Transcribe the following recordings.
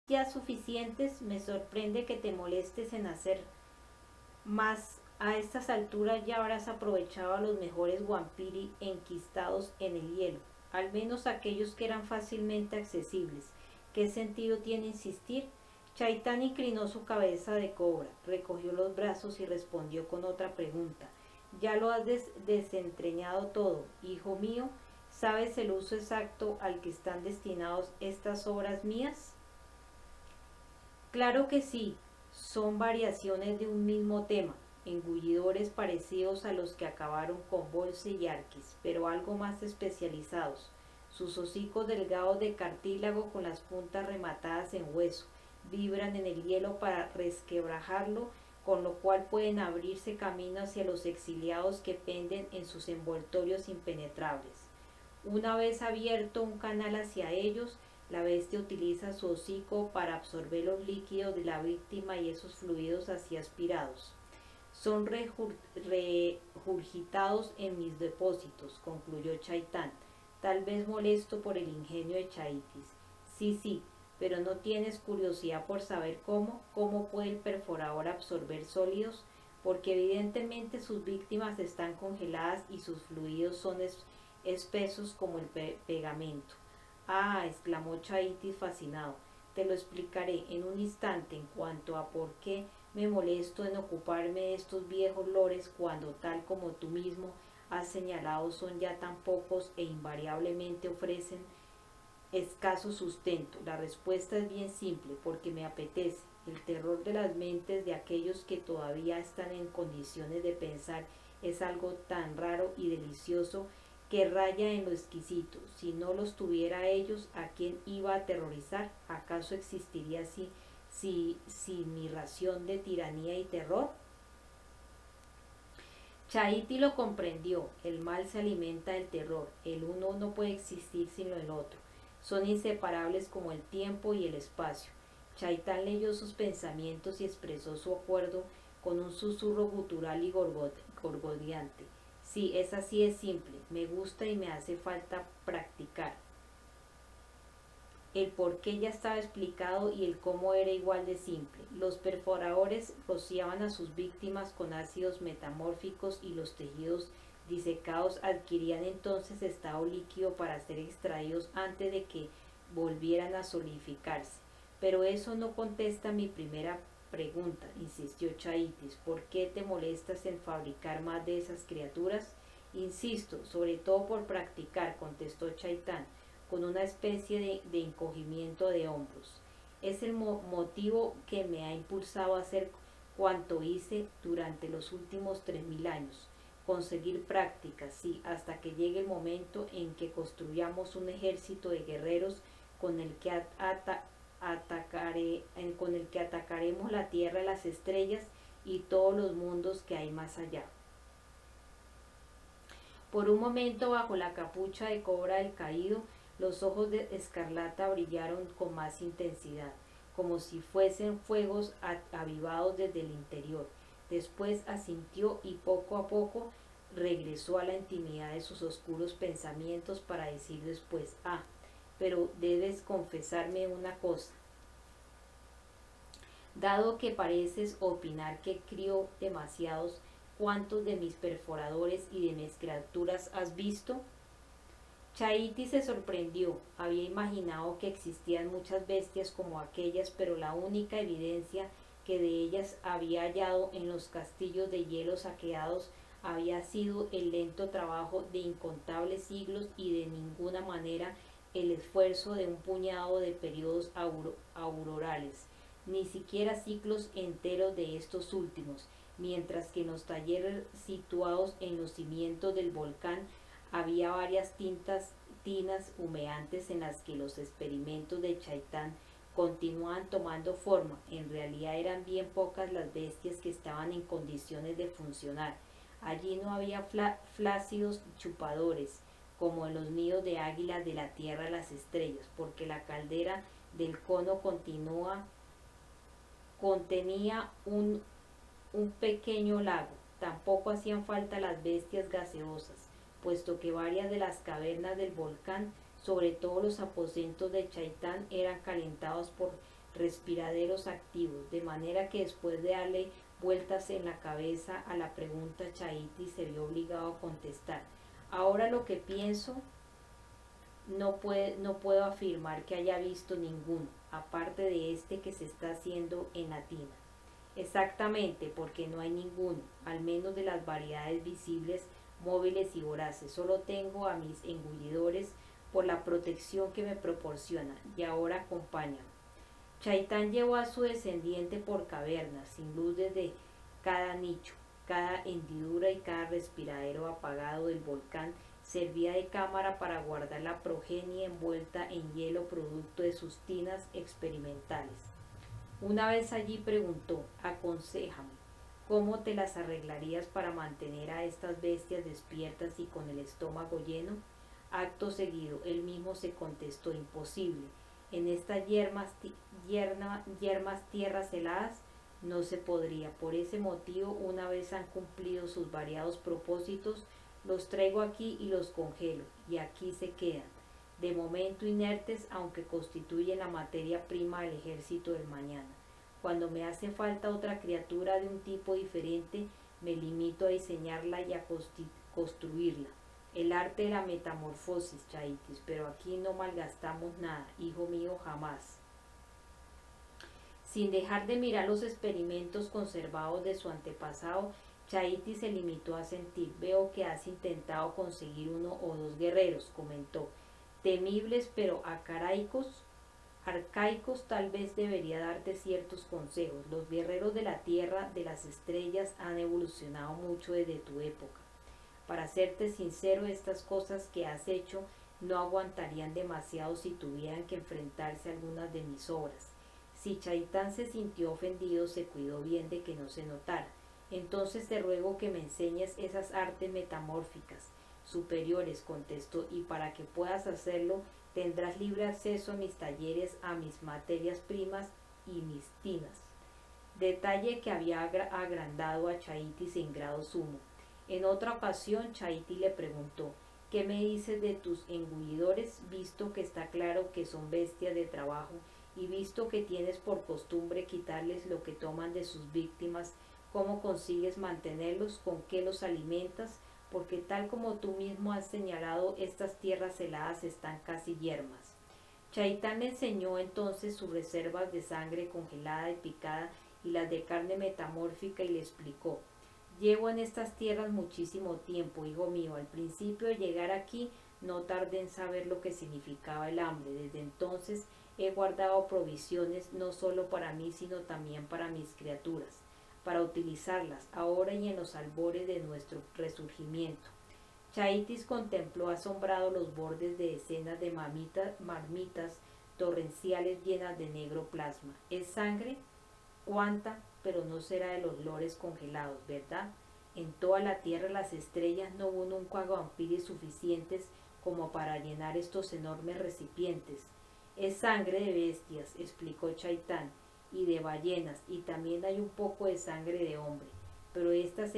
ya suficientes. Me sorprende que te molestes en hacer más. A estas alturas ya habrás aprovechado a los mejores Wampiri enquistados en el hielo, al menos aquellos que eran fácilmente accesibles. ¿Qué sentido tiene insistir? Chaitán inclinó su cabeza de cobra, recogió los brazos y respondió con otra pregunta. Ya lo has desentrañado todo, hijo mío. ¿Sabes el uso exacto al que están destinados estas obras mías? Claro que sí, son variaciones de un mismo tema, engullidores parecidos a los que acabaron con Bolse y Arquis, pero algo más especializados. Sus hocicos delgados de cartílago con las puntas rematadas en hueso vibran en el hielo para resquebrajarlo, con lo cual pueden abrirse camino hacia los exiliados que penden en sus envoltorios impenetrables. Una vez abierto un canal hacia ellos, la bestia utiliza su hocico para absorber los líquidos de la víctima y esos fluidos así aspirados son regurgitados en mis depósitos, concluyó Chaitán, tal vez molesto por el ingenio de Chaitis. Sí, sí, pero no tienes curiosidad por saber cómo puede el perforador absorber sólidos, porque evidentemente sus víctimas están congeladas y sus fluidos son espesos como el pegamento. Ah, exclamó Chaitis fascinado, te lo explicaré en un instante en cuanto a por qué me molesto en ocuparme de estos viejos lores cuando, tal como tú mismo has señalado, son ya tan pocos e invariablemente ofrecen escaso sustento. La respuesta es bien simple, porque me apetece. El terror de las mentes de aquellos que todavía están en condiciones de pensar es algo tan raro y delicioso que raya en lo exquisito. Si no los tuviera ellos, ¿a quién iba a aterrorizar? ¿Acaso existiría así mi ración de tiranía y terror? Chaiti lo comprendió. El mal se alimenta del terror. El uno no puede existir sin el otro. Son inseparables como el tiempo y el espacio. Chaitán leyó sus pensamientos y expresó su acuerdo con un susurro gutural y gorgodeante. Sí, es así de simple. Me gusta y me hace falta practicar. El por qué ya estaba explicado y el cómo era igual de simple. Los perforadores rociaban a sus víctimas con ácidos metamórficos y los tejidos disecados adquirían entonces estado líquido para ser extraídos antes de que volvieran a solidificarse. Pero eso no contesta mi primera pregunta, insistió Chaitis. ¿Por qué te molestas en fabricar más de esas criaturas? Insisto, sobre todo por practicar, contestó Chaitán con una especie de encogimiento de hombros. Es el motivo que me ha impulsado a hacer cuanto hice durante los últimos 3000 años. Conseguir práctica, sí, hasta que llegue el momento en que construyamos un ejército de guerreros con el que atacaremos la tierra y las estrellas y todos los mundos que hay más allá. Por un momento, bajo la capucha de cobra del caído, los ojos de escarlata brillaron con más intensidad, como si fuesen fuegos avivados desde el interior. Después asintió y poco a poco regresó a la intimidad de sus oscuros pensamientos para decir después, pero debes confesarme una cosa. Dado que pareces opinar que crío demasiados, ¿cuántos de mis perforadores y de mis criaturas has visto? Chaiti se sorprendió. Había imaginado que existían muchas bestias como aquellas, pero la única evidencia que de ellas había hallado en los castillos de hielo saqueados había sido el lento trabajo de incontables siglos y de ninguna manera el esfuerzo de un puñado de periodos aurorales, ni siquiera ciclos enteros de estos últimos, mientras que en los talleres situados en los cimientos del volcán había varias tinas humeantes en las que los experimentos de Chaitán continuaban tomando forma. En realidad eran bien pocas las bestias que estaban en condiciones de funcionar. Allí no había flácidos chupadores, como en los nidos de águilas de la tierra de las estrellas, porque la caldera del cono contenía un pequeño lago. Tampoco hacían falta las bestias gaseosas, puesto que varias de las cavernas del volcán, sobre todo los aposentos de Chaitán, eran calentados por respiraderos activos, de manera que después de darle vueltas en la cabeza a la pregunta, Chaitis se vio obligado a contestar: ahora lo que pienso, no puedo afirmar que haya visto ninguno, aparte de este que se está haciendo en la tina. Exactamente, porque no hay ninguno, al menos de las variedades visibles, móviles y voraces. Solo tengo a mis engullidores por la protección que me proporcionan, y ahora acompáñame. Chaitán llevó a su descendiente por cavernas, sin luz desde cada nicho, cada hendidura y cada respiradero apagado del volcán servía de cámara para guardar la progenie envuelta en hielo producto de sus tinas experimentales. Una vez allí preguntó: aconséjame, ¿cómo te las arreglarías para mantener a estas bestias despiertas y con el estómago lleno? Acto seguido, él mismo se contestó: imposible. En estas yermas tierras heladas no se podría. Por ese motivo, una vez han cumplido sus variados propósitos, los traigo aquí y los congelo, y aquí se quedan, de momento inertes, aunque constituyen la materia prima del ejército del mañana. Cuando me hace falta otra criatura de un tipo diferente, me limito a diseñarla y a construirla. El arte de la metamorfosis, Chaitis, pero aquí no malgastamos nada, hijo mío, jamás. Sin dejar de mirar los experimentos conservados de su antepasado, Chaitis se limitó a sentir: veo que has intentado conseguir uno o dos guerreros, comentó, temibles pero arcaicos. Tal vez debería darte ciertos consejos. Los guerreros de la tierra, de las estrellas, han evolucionado mucho desde tu época. Para serte sincero, estas cosas que has hecho no aguantarían demasiado si tuvieran que enfrentarse a algunas de mis obras. Si Chaitán se sintió ofendido, se cuidó bien de que no se notara. Entonces te ruego que me enseñes esas artes metamórficas superiores, contestó, y para que puedas hacerlo tendrás libre acceso a mis talleres, a mis materias primas y mis tinas. Detalle que había agrandado a Chaitis en grado sumo. En otra ocasión, Chaitis le preguntó: ¿qué me dices de tus engullidores, visto que está claro que son bestias de trabajo y visto que tienes por costumbre quitarles lo que toman de sus víctimas? ¿Cómo consigues mantenerlos? ¿Con qué los alimentas? Porque tal como tú mismo has señalado, estas tierras heladas están casi yermas. Chaitán le enseñó entonces sus reservas de sangre congelada y picada y las de carne metamórfica, y le explicó: llevo en estas tierras muchísimo tiempo, hijo mío. Al principio de llegar aquí no tardé en saber lo que significaba el hambre. Desde entonces he guardado provisiones no solo para mí, sino también para mis criaturas, para utilizarlas ahora y en los albores de nuestro resurgimiento. Chaitis contempló asombrado los bordes de decenas de marmitas torrenciales llenas de negro plasma. ¿Es sangre? ¿Cuánta? Pero no será de los lores congelados, ¿verdad? En toda la tierra las estrellas no hubo nunca vampiros suficientes como para llenar estos enormes recipientes. Es sangre de bestias, explicó Chaitán, y de ballenas, y también hay un poco de sangre de hombre. Pero estás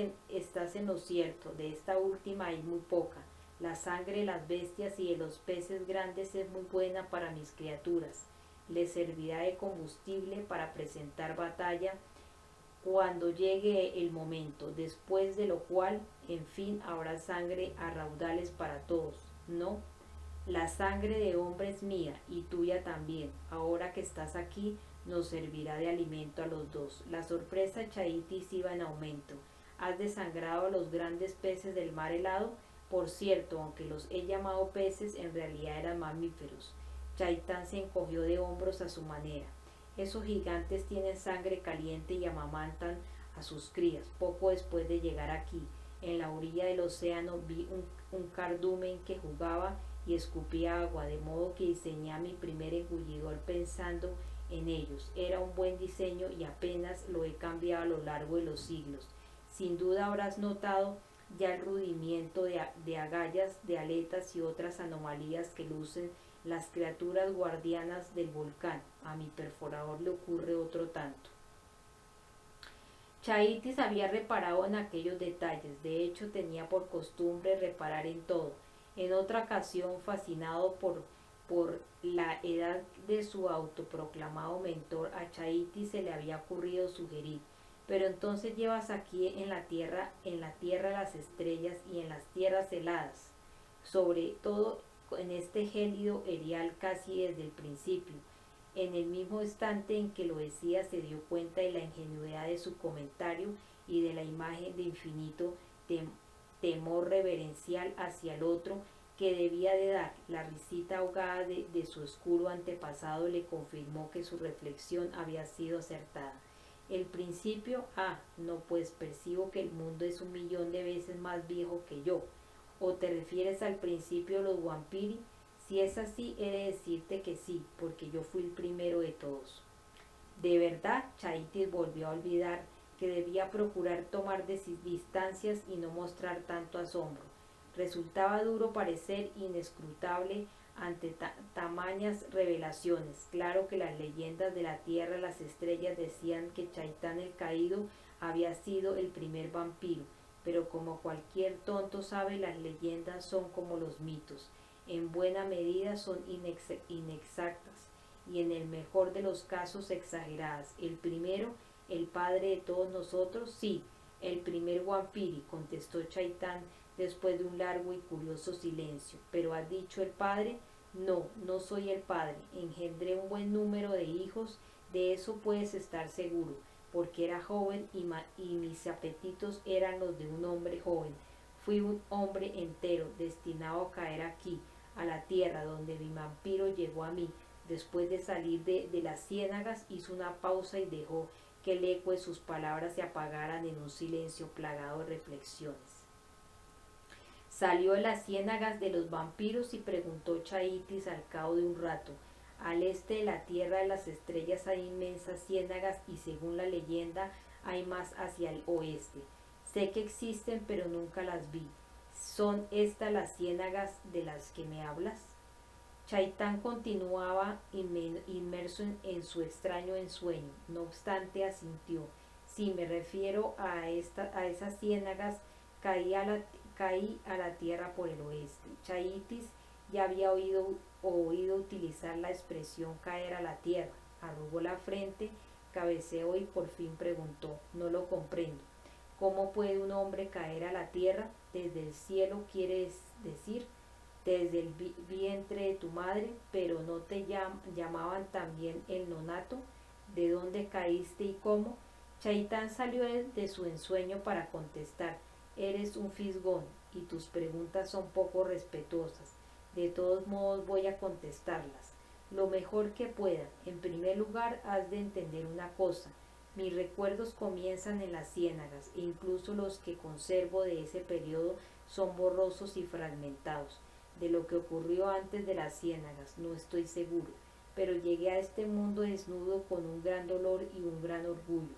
en lo cierto, de esta última hay muy poca. La sangre de las bestias y de los peces grandes es muy buena para mis criaturas. Les servirá de combustible para presentar batalla cuando llegue el momento, después de lo cual, en fin, habrá sangre a raudales para todos. No, la sangre de hombre es mía y tuya también. Ahora que estás aquí, nos servirá de alimento a los dos. La sorpresa de Chaitis iba en aumento. ¿Has desangrado a los grandes peces del mar helado? Por cierto, aunque los he llamado peces, en realidad eran mamíferos. Chaitán se encogió de hombros a su manera. Esos gigantes tienen sangre caliente y amamantan a sus crías. Poco después de llegar aquí, en la orilla del océano, vi un cardumen que jugaba y escupía agua, de modo que diseñé mi primer engullidor pensando en ellos. Era un buen diseño y apenas lo he cambiado a lo largo de los siglos. Sin duda habrás notado ya el rudimiento de agallas, de aletas y otras anomalías que lucen las criaturas guardianas del volcán. A mi perforador le ocurre otro tanto. Chaitis había reparado en aquellos detalles. De hecho, tenía por costumbre reparar en todo. En otra ocasión, fascinado por Por la edad de su autoproclamado mentor, a Chaitis se le había ocurrido sugerir: pero entonces llevas aquí en la tierra las estrellas y en las tierras heladas, sobre todo en este gélido erial casi desde el principio. En el mismo instante en que lo decía, se dio cuenta de la ingenuidad de su comentario y de la imagen de infinito temor reverencial hacia el otro que debía de dar. La risita ahogada de su oscuro antepasado le confirmó que su reflexión había sido acertada. El principio, no, pues percibo que el mundo es 1.000.000 de veces más viejo que yo. ¿O te refieres al principio de los Vampiri? Si es así, he de decirte que sí, porque yo fui el primero de todos. De verdad, Chaitis volvió a olvidar que debía procurar tomar distancias y no mostrar tanto asombro. Resultaba duro parecer inescrutable ante tamañas revelaciones. Claro que las leyendas de la tierra, las estrellas decían que Chaitán el Caído había sido el primer vampiro, pero como cualquier tonto sabe, las leyendas son como los mitos. En buena medida son inexactas y en el mejor de los casos exageradas. El primero, el padre de todos nosotros, sí, el primer Vampiri, contestó Chaitán después de un largo y curioso silencio. ¿Pero has dicho el padre? No, no soy el padre. Engendré un buen número de hijos, de eso puedes estar seguro, porque era joven y mis apetitos eran los de un hombre joven. Fui un hombre entero, destinado a caer aquí, a la tierra donde mi vampiro llegó a mí. Después de salir de las ciénagas, hizo una pausa y dejó que el eco de sus palabras se apagaran en un silencio plagado de reflexiones. Salió de las ciénagas de los vampiros y preguntó Chaitis al cabo de un rato: al este de la tierra de las estrellas hay inmensas ciénagas y según la leyenda hay más hacia el oeste. Sé que existen pero nunca las vi. ¿Son estas las ciénagas de las que me hablas? Chaitán continuaba inmerso en su extraño ensueño. No obstante, asintió: si me refiero a esas ciénagas, caí a la tierra por el oeste. Chaitis ya había oído utilizar la expresión caer a la tierra. Arrugó la frente, cabeceó y por fin preguntó: no lo comprendo. ¿Cómo puede un hombre caer a la tierra? Desde el cielo, quieres decir, desde el vientre de tu madre. Pero no te llamaban también el nonato. ¿De dónde caíste y cómo? Chaitán salió de su ensueño para contestar: eres un fisgón y tus preguntas son poco respetuosas. De todos modos voy a contestarlas lo mejor que pueda. En primer lugar, has de entender una cosa: mis recuerdos comienzan en las ciénagas, e incluso los que conservo de ese periodo son borrosos y fragmentados. De lo que ocurrió antes de las ciénagas no estoy seguro, pero llegué a este mundo desnudo con un gran dolor y un gran orgullo.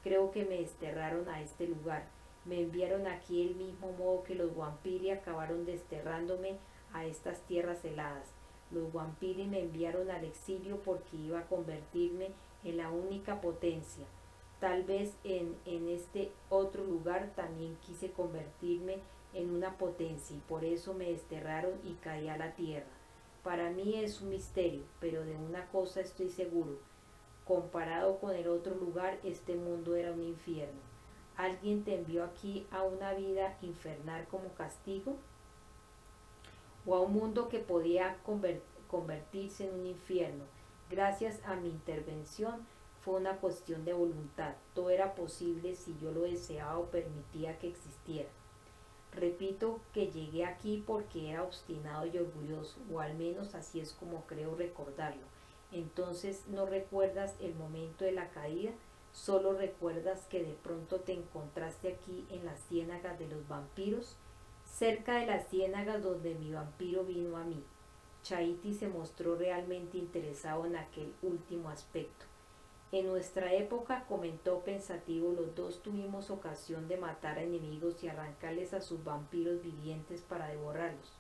Creo que me desterraron a este lugar. Me enviaron aquí del mismo modo que los Vampiri acabaron desterrándome a estas tierras heladas. Los Vampiri me enviaron al exilio porque iba a convertirme en la única potencia. Tal vez en este otro lugar también quise convertirme en una potencia y por eso me desterraron y caí a la tierra. Para mí es un misterio, pero de una cosa estoy seguro: comparado con el otro lugar, este mundo era un infierno. ¿Alguien te envió aquí a una vida infernal como castigo? ¿O a un mundo que podía convertirse en un infierno? Gracias a mi intervención fue una cuestión de voluntad. Todo era posible si yo lo deseaba o permitía que existiera. Repito que llegué aquí porque era obstinado y orgulloso, o al menos así es como creo recordarlo. Entonces, ¿no recuerdas el momento de la caída? Solo recuerdas que de pronto te encontraste aquí en las ciénagas de los vampiros, cerca de las ciénagas donde mi vampiro vino a mí. Chaitis se mostró realmente interesado en aquel último aspecto. En nuestra época, comentó pensativo, los dos tuvimos ocasión de matar a enemigos y arrancarles a sus vampiros vivientes para devorarlos.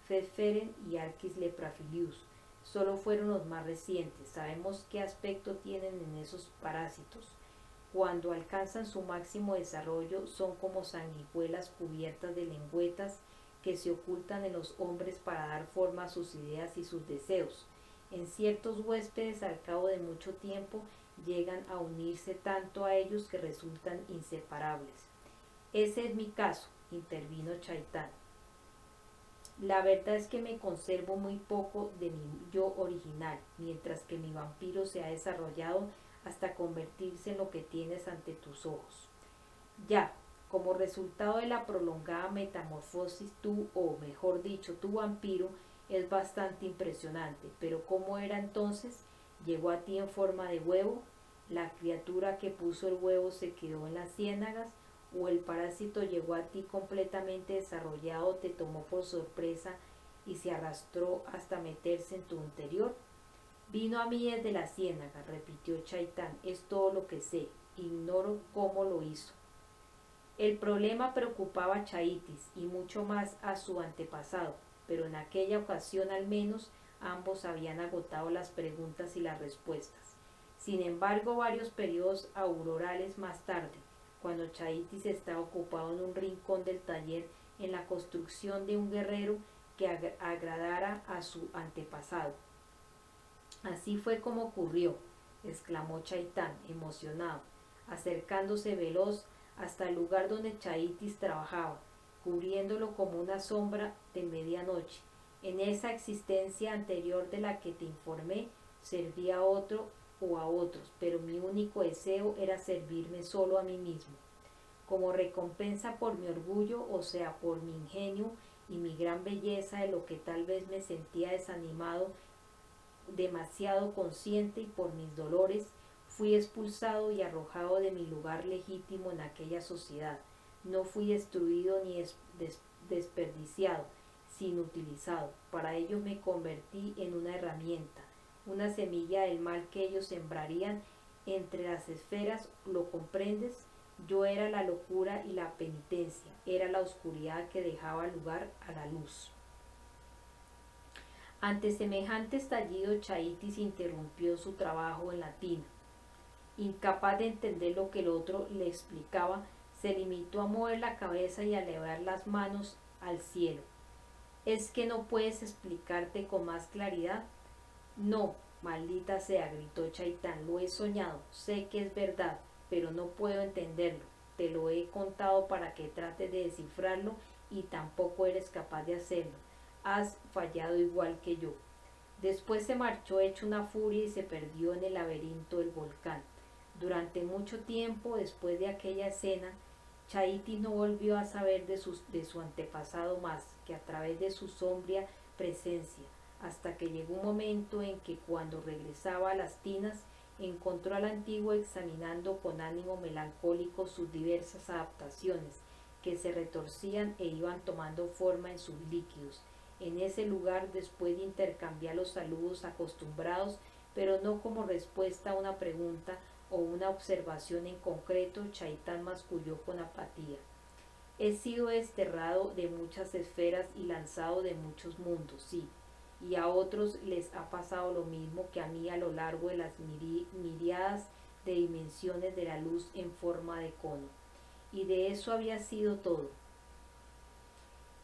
Feferen y Arquis Leprafilius solo fueron los más recientes. Sabemos qué aspecto tienen en esos parásitos. Cuando alcanzan su máximo desarrollo, son como sanguijuelas cubiertas de lengüetas que se ocultan en los hombres para dar forma a sus ideas y sus deseos. En ciertos huéspedes al cabo de mucho tiempo llegan a unirse tanto a ellos que resultan inseparables. Ese es mi caso, intervino Chaitán. La verdad es que me conservo muy poco de mi yo original, mientras que mi vampiro se ha desarrollado hasta convertirse en lo que tienes ante tus ojos. Ya, como resultado de la prolongada metamorfosis, tú, o mejor dicho, tu vampiro, es bastante impresionante. Pero ¿cómo era entonces? ¿Llegó a ti en forma de huevo? ¿La criatura que puso el huevo se quedó en las ciénagas? ¿O el parásito llegó a ti completamente desarrollado, te tomó por sorpresa y se arrastró hasta meterse en tu interior? Vino a mí desde la ciénaga, repitió Chaitán, es todo lo que sé, ignoro cómo lo hizo. El problema preocupaba a Chaitis y mucho más a su antepasado, pero en aquella ocasión al menos ambos habían agotado las preguntas y las respuestas. Sin embargo, varios periodos aurorales más tarde, cuando Chaitis estaba ocupado en un rincón del taller en la construcción de un guerrero que agradara a su antepasado. Así fue como ocurrió, exclamó Chaitán, emocionado, acercándose veloz hasta el lugar donde Chaitis trabajaba, cubriéndolo como una sombra de medianoche. En esa existencia anterior de la que te informé, servía a otro o a otros, pero mi único deseo era servirme solo a mí mismo. Como recompensa por mi orgullo, o sea, por mi ingenio y mi gran belleza de lo que tal vez me sentía desanimado, demasiado consciente, y por mis dolores, fui expulsado y arrojado de mi lugar legítimo en aquella sociedad. No fui destruido ni desperdiciado, sino utilizado. Para ello me convertí en una herramienta, una semilla del mal que ellos sembrarían entre las esferas. ¿Lo comprendes? Yo era la locura y la penitencia, era la oscuridad que dejaba lugar a la luz. Ante semejante estallido, Chaitis interrumpió su trabajo en la tina. Incapaz de entender lo que el otro le explicaba, se limitó a mover la cabeza y a elevar las manos al cielo. ¿Es que no puedes explicarte con más claridad? No, maldita sea, gritó Chaitán, lo he soñado, sé que es verdad, pero no puedo entenderlo. Te lo he contado para que trates de descifrarlo y tampoco eres capaz de hacerlo. Has fallado igual que yo. Después se marchó hecho una furia y se perdió en el laberinto del volcán. Durante mucho tiempo después de aquella escena, Chaitis no volvió a saber de su antepasado más que a través de su sombría presencia, hasta que llegó un momento en que, cuando regresaba a las tinas, encontró al antiguo examinando con ánimo melancólico sus diversas adaptaciones, que se retorcían e iban tomando forma en sus líquidos. En ese lugar, después de intercambiar los saludos acostumbrados, pero no como respuesta a una pregunta o una observación en concreto, Chaitán masculló con apatía. He sido desterrado de muchas esferas y lanzado de muchos mundos, sí, y a otros les ha pasado lo mismo que a mí a lo largo de las miriadas de dimensiones de la luz en forma de cono. Y de eso había sido todo.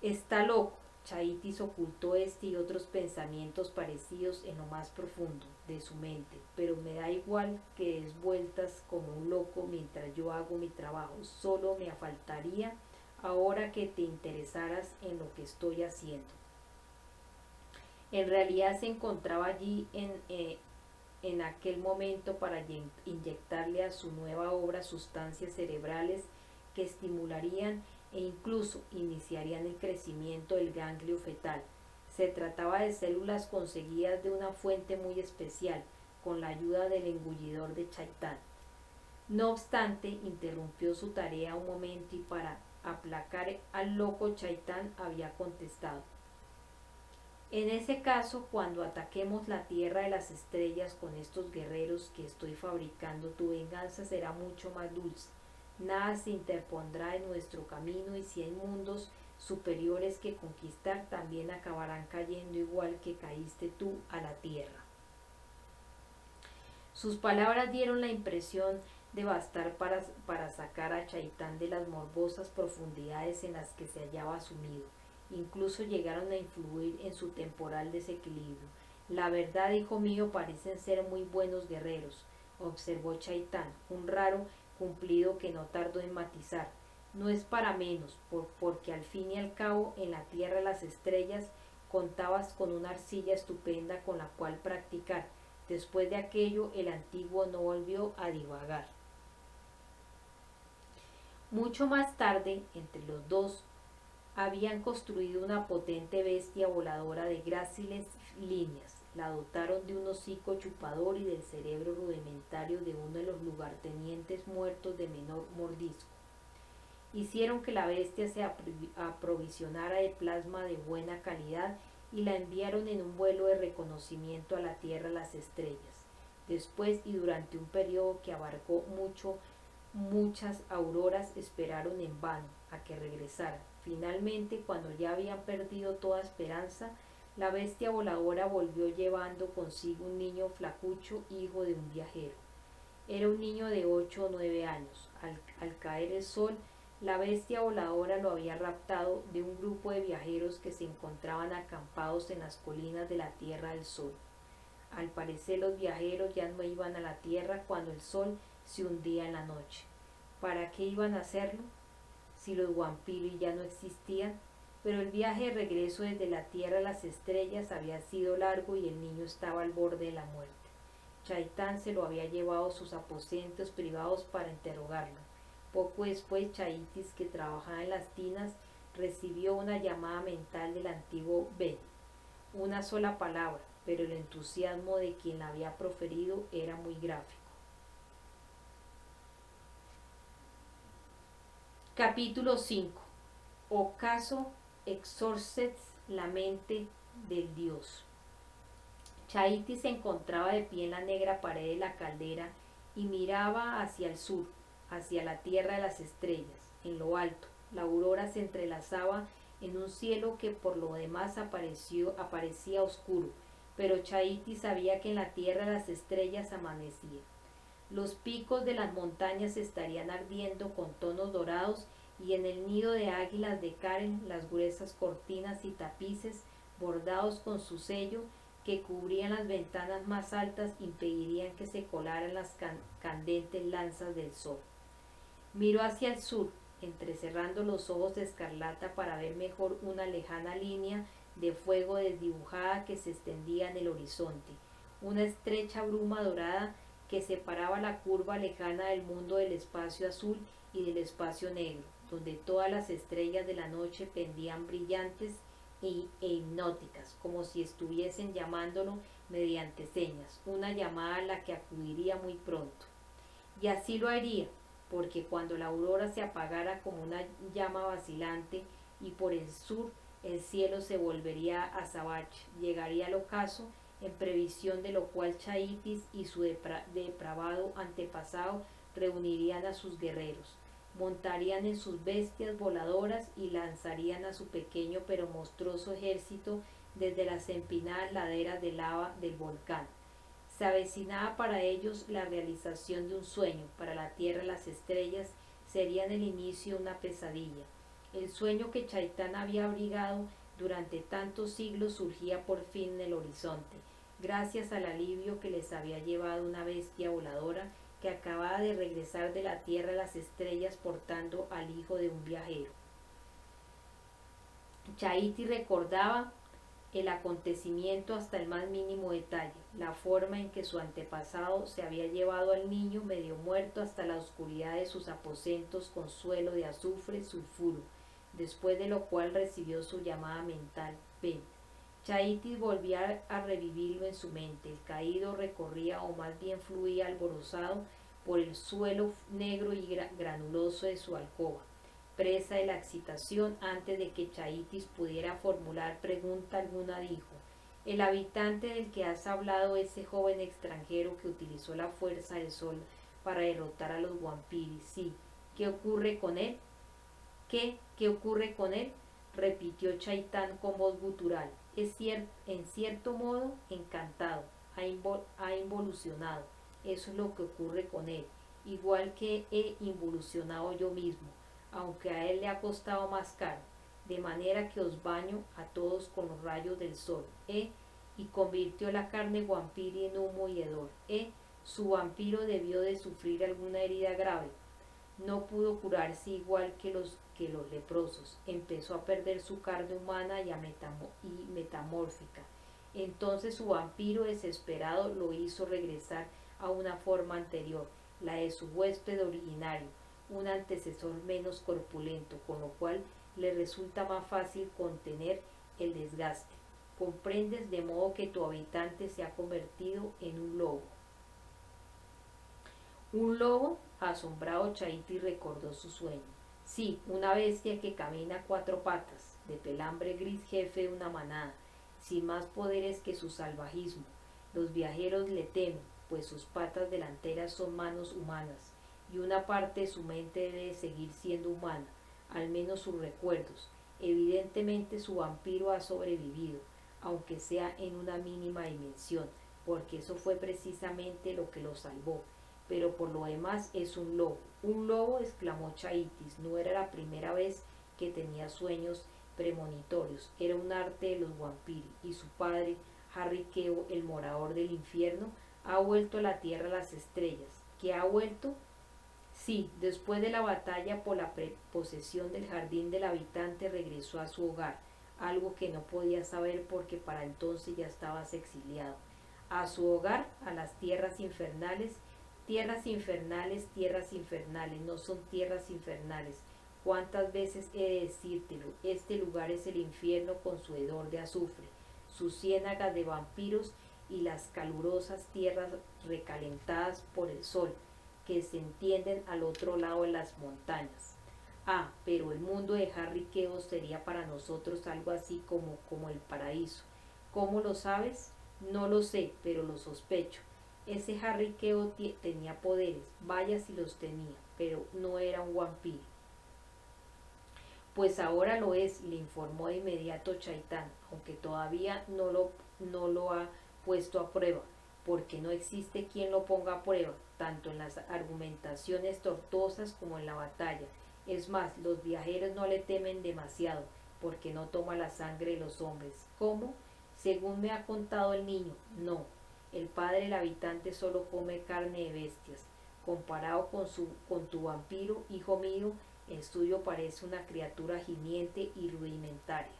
Está loco. Chaitis ocultó este y otros pensamientos parecidos en lo más profundo de su mente, pero me da igual que des vueltas como un loco mientras yo hago mi trabajo. Solo me faltaría ahora que te interesaras en lo que estoy haciendo. En realidad se encontraba allí en aquel momento para inyectarle a su nueva obra sustancias cerebrales que estimularían e incluso iniciarían el crecimiento del ganglio fetal. Se trataba de células conseguidas de una fuente muy especial, con la ayuda del engullidor de Chaitán. No obstante, interrumpió su tarea un momento y, para aplacar al loco, Chaitán había contestado: en ese caso, cuando ataquemos la tierra de las estrellas con estos guerreros que estoy fabricando, tu venganza será mucho más dulce. Nada se interpondrá en nuestro camino, y si hay mundos superiores que conquistar, también acabarán cayendo igual que caíste tú a la tierra. Sus palabras dieron la impresión de bastar para sacar a Chaitán de las morbosas profundidades en las que se hallaba sumido, incluso llegaron a influir en su temporal desequilibrio. La verdad, hijo mío, parecen ser muy buenos guerreros, observó Chaitán, un raro cumplido que no tardó en matizar. No es para menos, porque al fin y al cabo, en la tierra de las estrellas, contabas con una arcilla estupenda con la cual practicar. Después de aquello, el antiguo no volvió a divagar. Mucho más tarde, entre los dos, habían construido una potente bestia voladora de gráciles líneas. La dotaron de un hocico chupador y del cerebro rudimentario de uno de los lugartenientes muertos de menor mordisco. Hicieron que la bestia se aprovisionara de plasma de buena calidad y la enviaron en un vuelo de reconocimiento a la Tierra las estrellas. Después y durante un periodo que abarcó muchas auroras, esperaron en vano a que regresara. Finalmente, cuando ya habían perdido toda esperanza, la bestia voladora volvió llevando consigo un niño flacucho, hijo de un viajero. Era un niño de 8 o 9 años. Al caer el sol, la bestia voladora lo había raptado de un grupo de viajeros que se encontraban acampados en las colinas de la Tierra del Sol. Al parecer los viajeros ya no iban a la Tierra cuando el sol se hundía en la noche. ¿Para qué iban a hacerlo? Si los Wampiri ya no existían, pero el viaje de regreso desde la Tierra a las estrellas había sido largo y el niño estaba al borde de la muerte. Chaitán se lo había llevado a sus aposentos privados para interrogarlo. Poco después, Chaitis, que trabajaba en las tinas, recibió una llamada mental del antiguo Ben. Una sola palabra, pero el entusiasmo de quien la había proferido era muy gráfico. Capítulo 5. Ocaso exorcets la mente del dios. Chaiti se encontraba de pie en la negra pared de la caldera y miraba hacia el sur, hacia la tierra de las estrellas. En lo alto, la aurora se entrelazaba en un cielo que por lo demás aparecía oscuro, pero Chaiti sabía que en la tierra de las estrellas amanecía. Los picos de las montañas estarían ardiendo con tonos dorados y en el nido de águilas de Karen las gruesas cortinas y tapices bordados con su sello que cubrían las ventanas más altas impedirían que se colaran las candentes lanzas del sol. Miró hacia el sur, entrecerrando los ojos de escarlata para ver mejor una lejana línea de fuego desdibujada que se extendía en el horizonte, una estrecha bruma dorada que separaba la curva lejana del mundo del espacio azul y del espacio negro, donde todas las estrellas de la noche pendían brillantes e hipnóticas, como si estuviesen llamándolo mediante señas, una llamada a la que acudiría muy pronto. Y así lo haría, porque cuando la aurora se apagara como una llama vacilante y por el sur el cielo se volvería azabache, llegaría al ocaso, en previsión de lo cual Chaitis y su depravado antepasado reunirían a sus guerreros, montarían en sus bestias voladoras y lanzarían a su pequeño pero monstruoso ejército desde las empinadas laderas de lava del volcán. Se avecinaba para ellos la realización de un sueño, para la tierra las estrellas serían el inicio de una pesadilla. El sueño que Chaitán había abrigado durante tantos siglos surgía por fin en el horizonte, gracias al alivio que les había llevado una bestia voladora que acababa de regresar de la tierra a las estrellas portando al hijo de un viajero. Chaiti recordaba el acontecimiento hasta el más mínimo detalle, la forma en que su antepasado se había llevado al niño medio muerto hasta la oscuridad de sus aposentos con suelo de azufre sulfuro, después de lo cual recibió su llamada mental, Ben. Chaitis volvía a revivirlo en su mente. El caído recorría o más bien fluía alborozado por el suelo negro y granuloso de su alcoba, presa de la excitación. Antes de que Chaitis pudiera formular pregunta alguna, dijo: el habitante del que has hablado, ese joven extranjero que utilizó la fuerza del sol para derrotar a los Wampiri, sí. ¿Qué ocurre con él? ¿Qué ocurre con él? Repitió Chaitán con voz gutural. En cierto modo, encantado, ha involucionado. Eso es lo que ocurre con él, igual que he involucionado yo mismo, aunque a él le ha costado más caro. de manera que os baño a todos con los rayos del sol, y convirtió la carne vampiri en humo y hedor, su vampiro debió de sufrir alguna herida grave, no pudo curarse igual que los leprosos, empezó a perder su carne humana y metamórfica. Entonces su vampiro desesperado lo hizo regresar a una forma anterior, la de su huésped originario, un antecesor menos corpulento, con lo cual le resulta más fácil contener el desgaste. Comprendes, de modo que tu habitante se ha convertido en un lobo. Un lobo, asombrado, Chaiti recordó su sueño. Sí, una bestia que camina a cuatro patas, de pelambre gris, jefe de una manada, sin más poderes que su salvajismo. Los viajeros le temen, pues sus patas delanteras son manos humanas, y una parte de su mente debe seguir siendo humana, al menos sus recuerdos. Evidentemente su vampiro ha sobrevivido, aunque sea en una mínima dimensión, porque eso fue precisamente lo que lo salvó. Pero por lo demás es un lobo. Un lobo, exclamó Chaitis, no era la primera vez que tenía sueños premonitorios, era un arte de los vampiri, y su padre, Harry Keo, el morador del infierno, ha vuelto a la tierra a las estrellas. ¿Qué ha vuelto? Sí, después de la batalla por la posesión del jardín del habitante regresó a su hogar, algo que no podía saber porque para entonces ya estabas exiliado. A su hogar, a las tierras infernales. Tierras infernales, no son tierras infernales. ¿Cuántas veces he de decírtelo? Este lugar es el infierno con su hedor de azufre, sus ciénagas de vampiros y las calurosas tierras recalentadas por el sol, que se entienden al otro lado de las montañas. Ah, pero el mundo de Harry Keo sería para nosotros algo así como el paraíso. ¿Cómo lo sabes? No lo sé, pero lo sospecho. Ese Harry Keo tenía poderes, vaya si los tenía, pero no era un vampiro. Pues ahora lo es, le informó de inmediato Chaitán, aunque todavía no lo ha puesto a prueba, porque no existe quien lo ponga a prueba, tanto en las argumentaciones tortuosas como en la batalla. Es más, los viajeros no le temen demasiado, porque no toma la sangre de los hombres. ¿Cómo? Según me ha contado el niño, no. El padre del habitante solo come carne de bestias. Comparado con tu vampiro, hijo mío, el suyo parece una criatura gimiente y rudimentaria.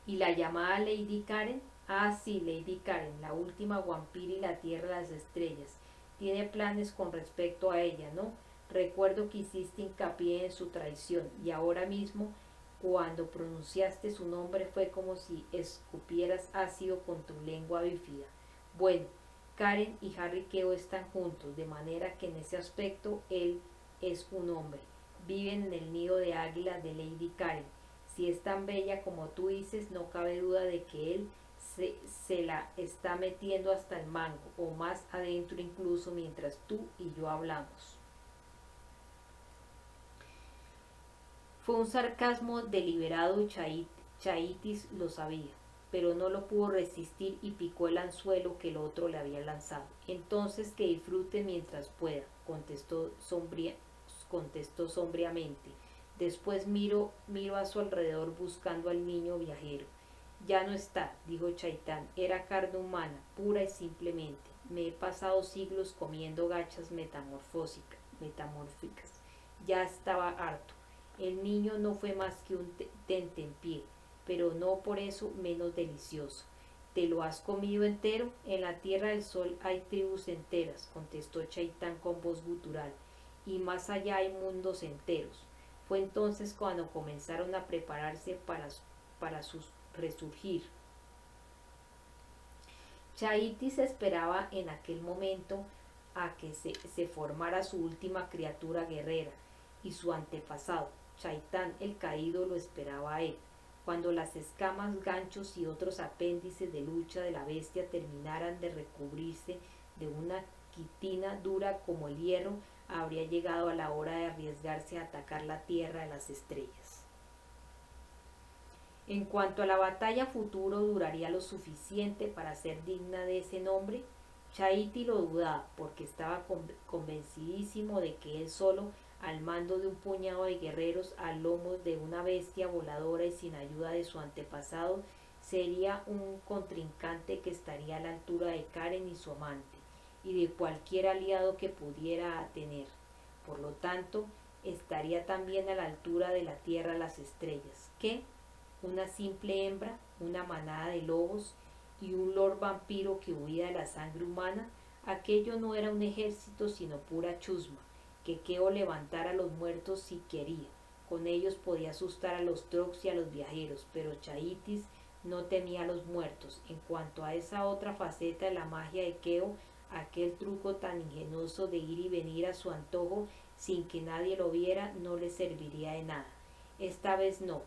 ¿Y la llamada Lady Karen? Ah, sí, Lady Karen, la última vampira y la tierra de las estrellas. Tiene planes con respecto a ella, ¿no? Recuerdo que hiciste hincapié en su traición, y ahora mismo, cuando pronunciaste su nombre, fue como si escupieras ácido con tu lengua bífida. Bueno, Karen y Harry Keo están juntos, de manera que en ese aspecto él es un hombre. Viven en el nido de águila de Lady Karen. Si es tan bella como tú dices, no cabe duda de que él se la está metiendo hasta el mango, o más adentro incluso, mientras tú y yo hablamos. Fue un sarcasmo deliberado y Chaitis lo sabía, pero no lo pudo resistir y picó el anzuelo que el otro le había lanzado. Entonces que disfrute mientras pueda, contestó sombríamente. Después miro a su alrededor buscando al niño viajero. Ya no está, dijo Chaitán, era carne humana, pura y simplemente. Me he pasado siglos comiendo gachas metamórficas. Ya estaba harto. El niño no fue más que un tentempié, pero no por eso menos delicioso. ¿Te lo has comido entero? En la Tierra del Sol hay tribus enteras, contestó Chaitán con voz gutural, y más allá hay mundos enteros. Fue entonces cuando comenzaron a prepararse para su resurgir. Chaitis esperaba en aquel momento a que se formara su última criatura guerrera, y su antepasado, Chaitán el caído, lo esperaba a él. Cuando las escamas, ganchos y otros apéndices de lucha de la bestia terminaran de recubrirse de una quitina dura como el hierro, habría llegado a la hora de arriesgarse a atacar la tierra de las estrellas. En cuanto a la batalla futuro, ¿duraría lo suficiente para ser digna de ese nombre? Chaiti lo dudaba, porque estaba convencidísimo de que él solo, al mando de un puñado de guerreros al lomo de una bestia voladora y sin ayuda de su antepasado, sería un contrincante que estaría a la altura de Karen y su amante, y de cualquier aliado que pudiera tener. Por lo tanto, estaría también a la altura de la tierra las estrellas, que una simple hembra, una manada de lobos y un lord vampiro que huía de la sangre humana, aquello no era un ejército sino pura chusma, que Keo levantara a los muertos si quería. Con ellos podía asustar a los Trox y a los viajeros, pero Chaitis no temía a los muertos. En cuanto a esa otra faceta de la magia de Keo, aquel truco tan ingenioso de ir y venir a su antojo sin que nadie lo viera, no le serviría de nada. Esta vez no.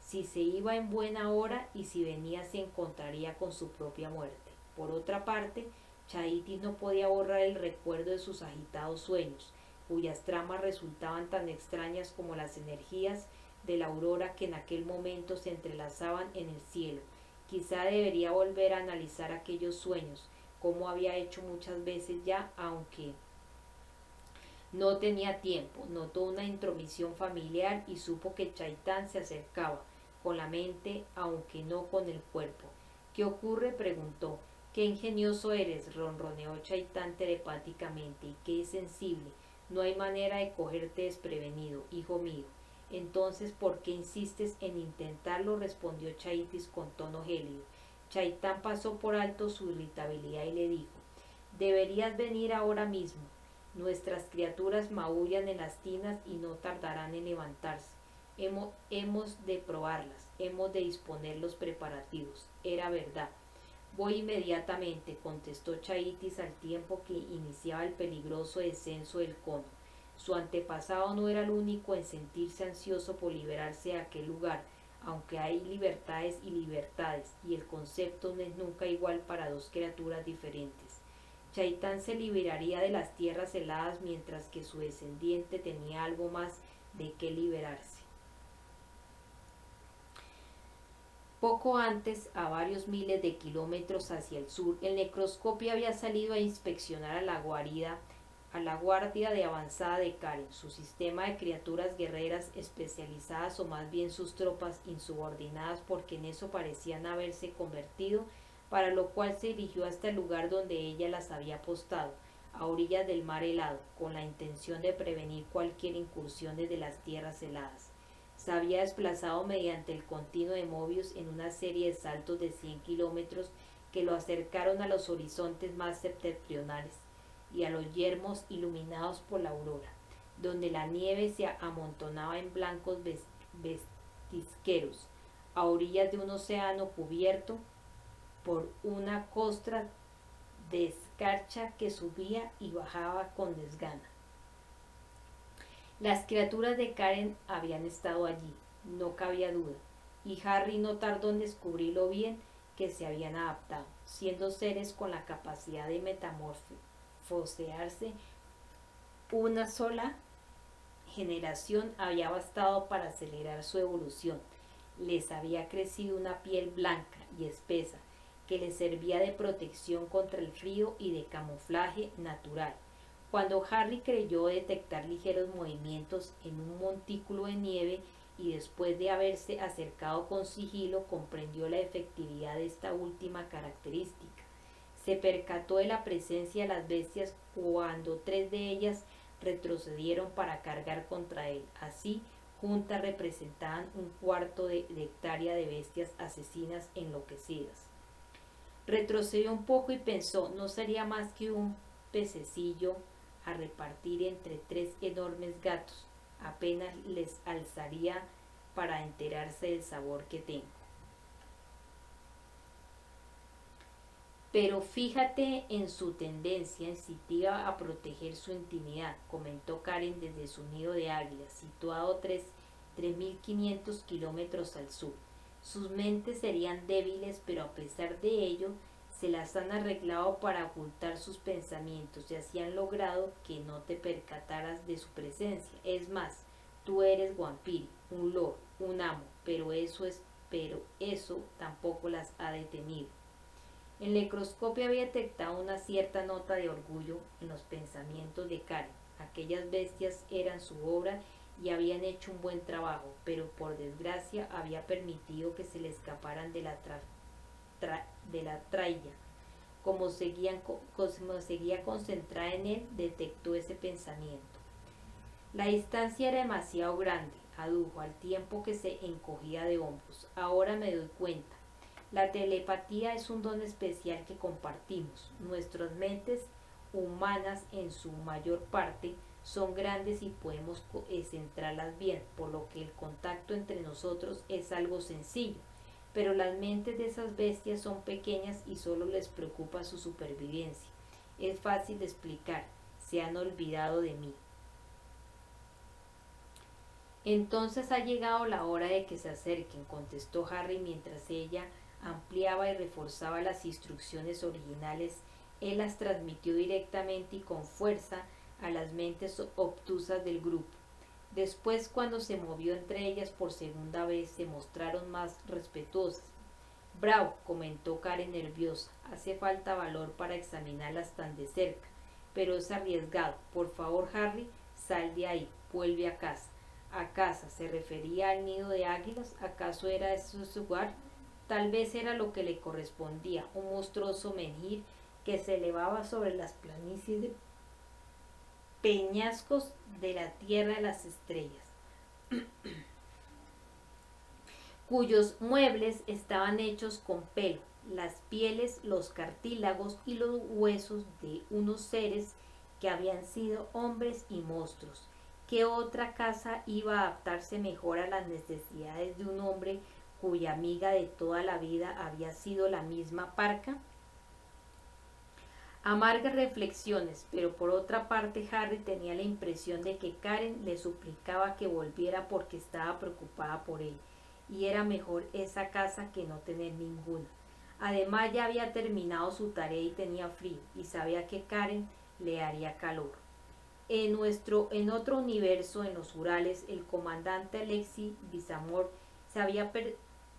Si se iba en buena hora y si venía se encontraría con su propia muerte. Por otra parte, Chaitis no podía borrar el recuerdo de sus agitados sueños, cuyas tramas resultaban tan extrañas como las energías de la aurora que en aquel momento se entrelazaban en el cielo. Quizá debería volver a analizar aquellos sueños, como había hecho muchas veces ya, aunque no tenía tiempo. Notó una intromisión familiar y supo que Chaitán se acercaba, con la mente, aunque no con el cuerpo. ¿Qué ocurre?, preguntó. Qué ingenioso eres, ronroneó Chaitán telepáticamente, y qué sensible. No hay manera de cogerte desprevenido, hijo mío. Entonces, ¿por qué insistes en intentarlo?, respondió Chaitis con tono gélido. Chaitán pasó por alto su irritabilidad y le dijo: deberías venir ahora mismo. Nuestras criaturas maullan en las tinas y no tardarán en levantarse. Hemos de probarlas, hemos de disponer los preparativos. Era verdad. Voy inmediatamente, contestó Chaitis al tiempo que iniciaba el peligroso descenso del cono. Su antepasado no era el único en sentirse ansioso por liberarse de aquel lugar, aunque hay libertades y libertades, y el concepto no es nunca igual para dos criaturas diferentes. Chaitán se liberaría de las tierras heladas mientras que su descendiente tenía algo más de qué liberarse. Poco antes, a varios miles de kilómetros hacia el sur, el necroscopio había salido a inspeccionar a la guardia de avanzada de Karen, su sistema de criaturas guerreras especializadas, o más bien sus tropas insubordinadas, porque en eso parecían haberse convertido, para lo cual se dirigió hasta el lugar donde ella las había postado, a orillas del mar helado, con la intención de prevenir cualquier incursión desde las tierras heladas. Se había desplazado mediante el continuo de Mobius en una serie de saltos de 100 kilómetros que lo acercaron a los horizontes más septentrionales y a los yermos iluminados por la aurora, donde la nieve se amontonaba en blancos ventisqueros, a orillas de un océano cubierto por una costra de escarcha que subía y bajaba con desgana. Las criaturas de Karen habían estado allí, no cabía duda, y Harry no tardó en descubrirlo bien que se habían adaptado, siendo seres con la capacidad de metamorfosearse. Una sola generación había bastado para acelerar su evolución. Les había crecido una piel blanca y espesa que les servía de protección contra el frío y de camuflaje natural. Cuando Harry creyó detectar ligeros movimientos en un montículo de nieve y después de haberse acercado con sigilo comprendió la efectividad de esta última característica. Se percató de la presencia de las bestias cuando 3 de ellas retrocedieron para cargar contra él. Así, juntas representaban un cuarto de hectárea de bestias asesinas enloquecidas. Retrocedió un poco y pensó, no sería más que un pececillo a repartir entre 3 enormes gatos. Apenas les alzaría para enterarse del sabor que tengo. Pero fíjate en su tendencia instintiva a proteger su intimidad, comentó Karen desde su nido de águilas, situado 3.500 kilómetros al sur. Sus mentes serían débiles, pero a pesar de ello, se las han arreglado para ocultar sus pensamientos y así han logrado que no te percataras de su presencia. Es más, tú eres Wampiri, un lord, un amo, pero eso tampoco las ha detenido. El microscopio había detectado una cierta nota de orgullo en los pensamientos de Karen. Aquellas bestias eran su obra y habían hecho un buen trabajo, pero por desgracia había permitido que se le escaparan de la trailla. Como seguía concentrada en él, detectó ese pensamiento. La distancia era demasiado grande, adujo, al tiempo que se encogía de hombros. Ahora me doy cuenta. La telepatía es un don especial que compartimos. Nuestras mentes humanas, en su mayor parte, son grandes y podemos centrarlas bien, por lo que el contacto entre nosotros es algo sencillo. Pero las mentes de esas bestias son pequeñas y solo les preocupa su supervivencia. Es fácil de explicar. Se han olvidado de mí. Entonces ha llegado la hora de que se acerquen, contestó Harry mientras ella ampliaba y reforzaba las instrucciones originales. Él las transmitió directamente y con fuerza a las mentes obtusas del grupo. Después, cuando se movió entre ellas por segunda vez, se mostraron más respetuosas. Bravo, comentó Karen nerviosa. Hace falta valor para examinarlas tan de cerca, pero es arriesgado. Por favor, Harry, sal de ahí, vuelve a casa. ¿A casa? ¿Se refería al nido de águilas? ¿Acaso era ese su hogar? Tal vez era lo que le correspondía, un monstruoso menhir que se elevaba sobre las planicies de peñascos de la tierra de las estrellas, cuyos muebles estaban hechos con pelo, las pieles, los cartílagos y los huesos de unos seres que habían sido hombres y monstruos. ¿Qué otra casa iba a adaptarse mejor a las necesidades de un hombre cuya amiga de toda la vida había sido la misma parca? Amargas reflexiones, pero por otra parte Harry tenía la impresión de que Karen le suplicaba que volviera porque estaba preocupada por él, y era mejor esa casa que no tener ninguna. Además ya había terminado su tarea y tenía frío, y sabía que Karen le haría calor. En otro universo, en los Urales, el comandante Alexei Bizamor se había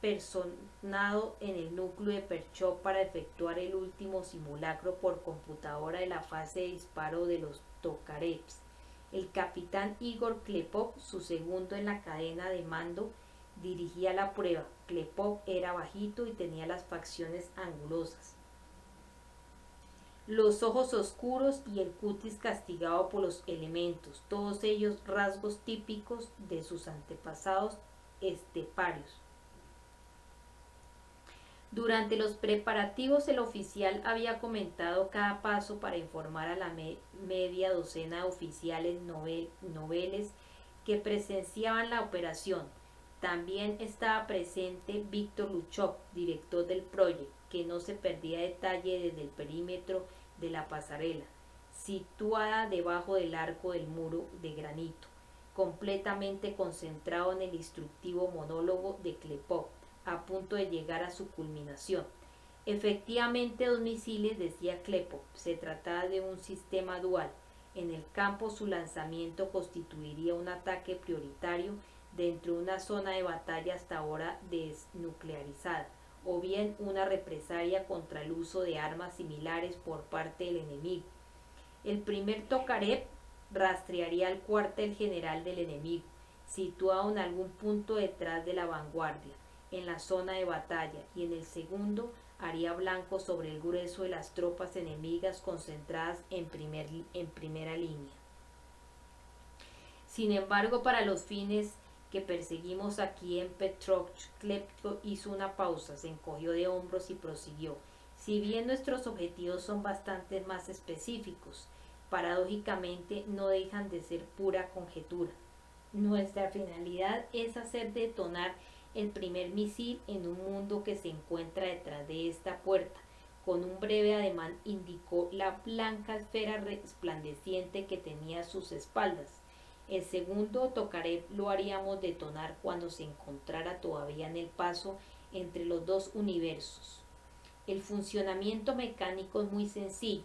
personado en el núcleo de Perchov para efectuar el último simulacro por computadora de la fase de disparo de los Tokarevs. El capitán Igor Klepov, su segundo en la cadena de mando, dirigía la prueba. Klepov era bajito y tenía las facciones angulosas, los ojos oscuros y el cutis castigado por los elementos, todos ellos rasgos típicos de sus antepasados esteparios. Durante los preparativos el oficial había comentado cada paso para informar a la media docena de oficiales noveles que presenciaban la operación. También estaba presente Víctor Luchov, director del proyecto, que no se perdía detalle desde el perímetro de la pasarela, situada debajo del arco del muro de granito, completamente concentrado en el instructivo monólogo de Klepov, a punto de llegar a su culminación. Efectivamente, 2 misiles, decía Klepov, se trataba de un sistema dual. En el campo su lanzamiento constituiría un ataque prioritario dentro de una zona de batalla hasta ahora desnuclearizada, o bien una represalia contra el uso de armas similares por parte del enemigo. El primer Tokarev rastrearía el cuartel general del enemigo, situado en algún punto detrás de la vanguardia, en la zona de batalla, y en el segundo haría blanco sobre el grueso de las tropas enemigas concentradas en primera línea. Sin embargo, para los fines que perseguimos aquí en Petrovsk, Klepov hizo una pausa, se encogió de hombros y prosiguió. Si bien nuestros objetivos son bastante más específicos, paradójicamente no dejan de ser pura conjetura. Nuestra finalidad es hacer detonar el primer misil en un mundo que se encuentra detrás de esta puerta. Con un breve ademán indicó la blanca esfera resplandeciente que tenía a sus espaldas. El segundo Tokarev lo haríamos detonar cuando se encontrara todavía en el paso entre los dos universos. El funcionamiento mecánico es muy sencillo.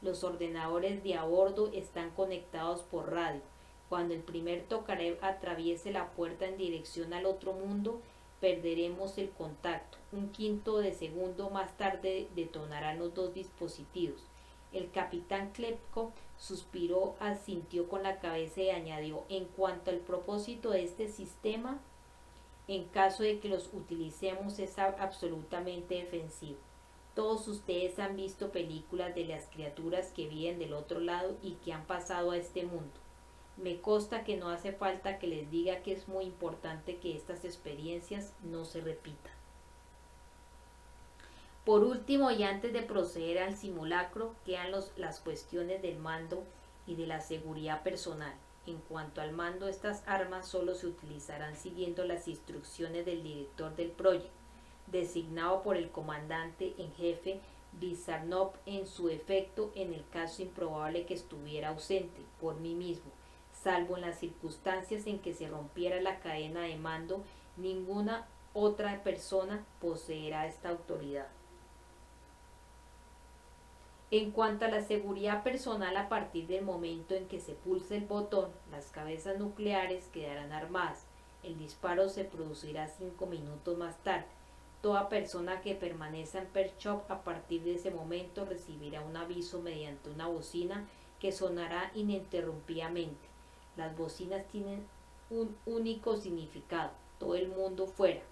Los ordenadores de a bordo están conectados por radio. Cuando el primer Tokarev atraviese la puerta en dirección al otro mundo, perderemos el contacto. Un quinto de segundo más tarde detonarán los dos dispositivos. El capitán Klepko suspiró, asintió con la cabeza y añadió: en cuanto al propósito de este sistema, en caso de que los utilicemos es absolutamente defensivo. Todos ustedes han visto películas de las criaturas que viven del otro lado y que han pasado a este mundo. Me consta que no hace falta que les diga que es muy importante que estas experiencias no se repitan. Por último, y antes de proceder al simulacro, quedan las cuestiones del mando y de la seguridad personal. En cuanto al mando, estas armas solo se utilizarán siguiendo las instrucciones del director del proyecto, designado por el comandante en jefe Vizarnov, en su efecto, en el caso improbable que estuviera ausente, por mí mismo. Salvo en las circunstancias en que se rompiera la cadena de mando, ninguna otra persona poseerá esta autoridad. En cuanto a la seguridad personal, a partir del momento en que se pulse el botón, las cabezas nucleares quedarán armadas. El disparo se producirá 5 minutos más tarde. Toda persona que permanezca en Perchov a partir de ese momento recibirá un aviso mediante una bocina que sonará ininterrumpidamente. Las bocinas tienen un único significado: todo el mundo fuera.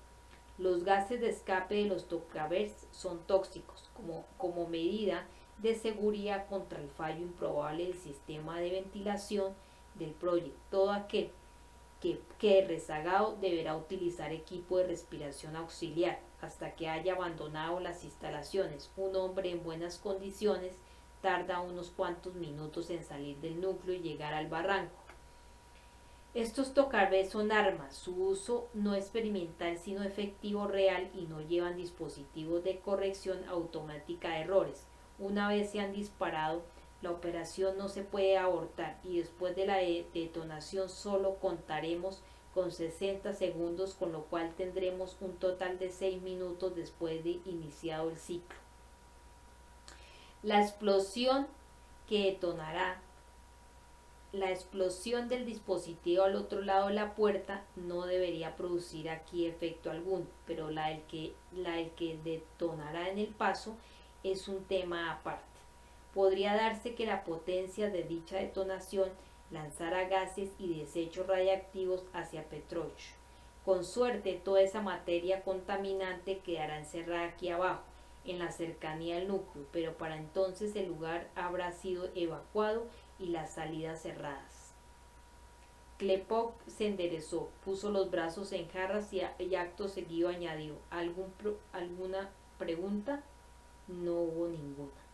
Los gases de escape de los tocavers son tóxicos. Como medida de seguridad contra el fallo improbable del sistema de ventilación del proyecto, todo aquel que quede rezagado deberá utilizar equipo de respiración auxiliar hasta que haya abandonado las instalaciones. Un hombre en buenas condiciones tarda unos cuantos minutos en salir del núcleo y llegar al barranco. Estos tocavers son armas, su uso no experimental sino efectivo real, y no llevan dispositivos de corrección automática de errores. Una vez se han disparado, la operación no se puede abortar, y después de la detonación solo contaremos con 60 segundos, con lo cual tendremos un total de 6 minutos después de iniciado el ciclo. La explosión del dispositivo al otro lado de la puerta no debería producir aquí efecto alguno, pero la del que detonará en el paso es un tema aparte. Podría darse que la potencia de dicha detonación lanzara gases y desechos radiactivos hacia Petrovsk. Con suerte, toda esa materia contaminante quedará encerrada aquí abajo, en la cercanía del núcleo, pero para entonces el lugar habrá sido evacuado y las salidas cerradas. Klepov se enderezó, puso los brazos en jarras y acto seguido añadió: ¿Alguna pregunta? No hubo ninguna.